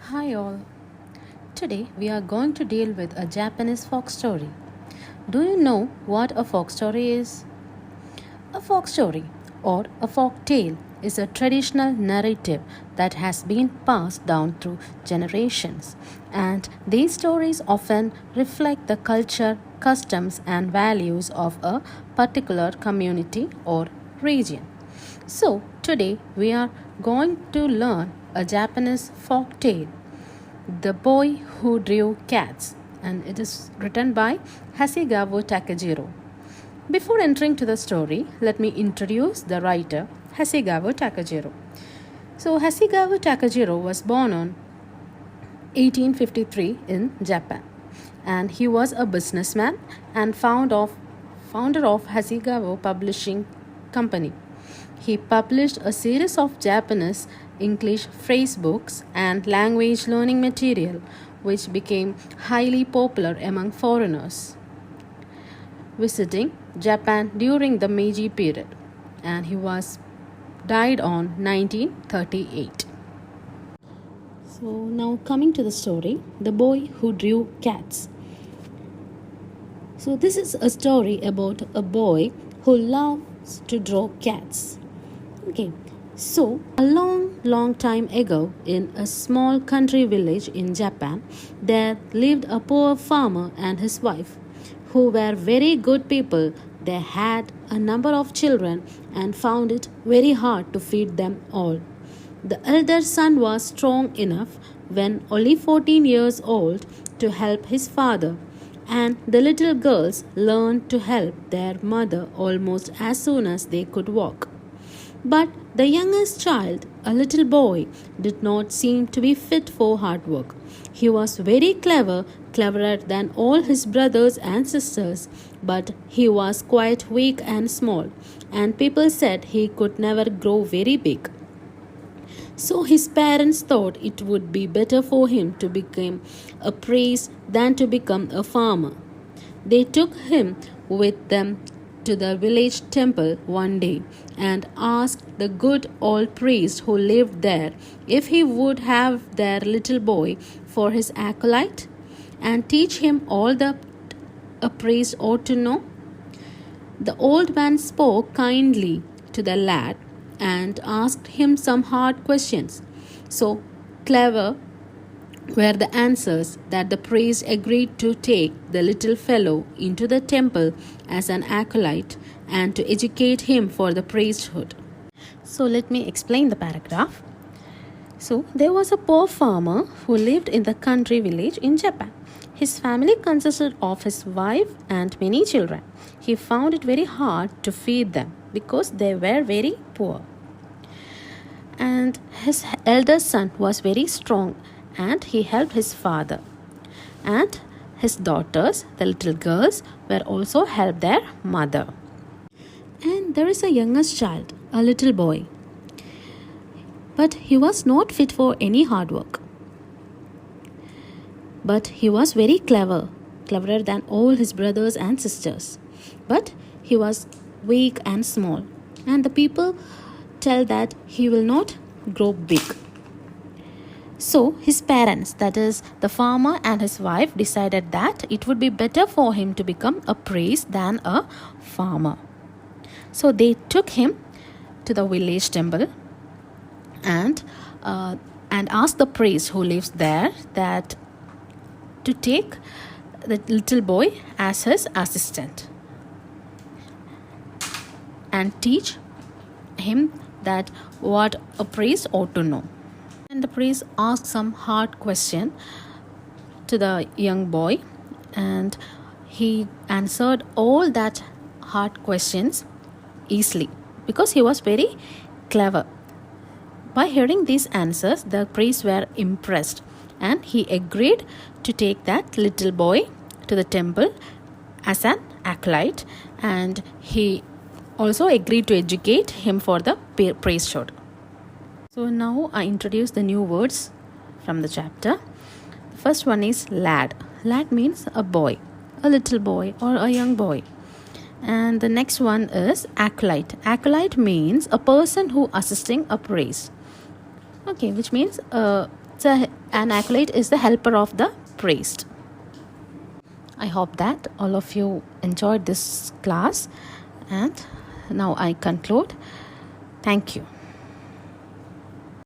Hi all. Today we are going to deal with a Japanese folk story. Do you know what a folk story is? A folk story or a folk tale is a traditional narrative that has been passed down through generations, and these stories often reflect the culture, customs, and values of a particular community or region. So, today we are going to learn a Japanese folk tale, The Boy Who Drew Cats, and it is written by Hasegawa Takejiro. Before entering to the story, let me introduce the writer Hasegawa Takejiro. So, Hasegawa Takejiro was born on 1853 in Japan, and he was a businessman and founder of Hasegawa Publishing Company. He published a series of Japanese English phrase books and language learning material, which became highly popular among foreigners visiting Japan during the Meiji period, and he was died on 1938. So now coming to the story, The Boy Who Drew Cats. So this is a story about a boy who loves to draw cats. Okay, so a long time ago, in a small country village in Japan, there lived a poor farmer and his wife, who were very good people. They had a number of children and found it very hard to feed them all. The elder son was strong enough, when only 14 years old, to help his father, and the little girls learned to help their mother almost as soon as they could walk. But the youngest child, a little boy, did not seem to be fit for hard work. He was very clever, cleverer than all his brothers and sisters, but he was quite weak and small, and people said he could never grow very big. So his parents thought it would be better for him to become a priest than to become a farmer. They took him with them to the village temple one day and asked the good old priest who lived there if he would have their little boy for his acolyte and teach him all that a priest ought to know. The old man spoke kindly to the lad and asked him some hard questions. So clever were the answers that the priest agreed to take the little fellow into the temple as an acolyte and to educate him for the priesthood. So let me explain the paragraph. So there was a poor farmer who lived in the country village in Japan. His family consisted of his wife and many children. He found it very hard to feed them because they were very poor. And his eldest son was very strong, and he helped his father. And his daughters, the little girls, were also helped their mother. And there is a youngest child, a little boy. But he was not fit for any hard work. But he was very clever, cleverer than all his brothers and sisters. But he was weak and small, and the people tell that he will not grow big. So his parents, that is the farmer and his wife, decided that it would be better for him to become a priest than a farmer. So they took him to the village temple and asked the priest who lives there that to take the little boy as his assistant and teach him that what a priest ought to know. And the priest asked some hard question to the young boy, and he answered all that hard questions easily because he was very clever. By hearing these answers, the priests were impressed, and he agreed to take that little boy to the temple as an acolyte, and he also agreed to educate him for the priesthood. So now I introduce the new words from the chapter. The first one is lad. Lad means a boy, a little boy or a young boy. And the next one is acolyte. Acolyte means a person who assisting a priest. Okay, which means So an acolyte is the helper of the priest. I hope that all of you enjoyed this class, and now I conclude. Thank you.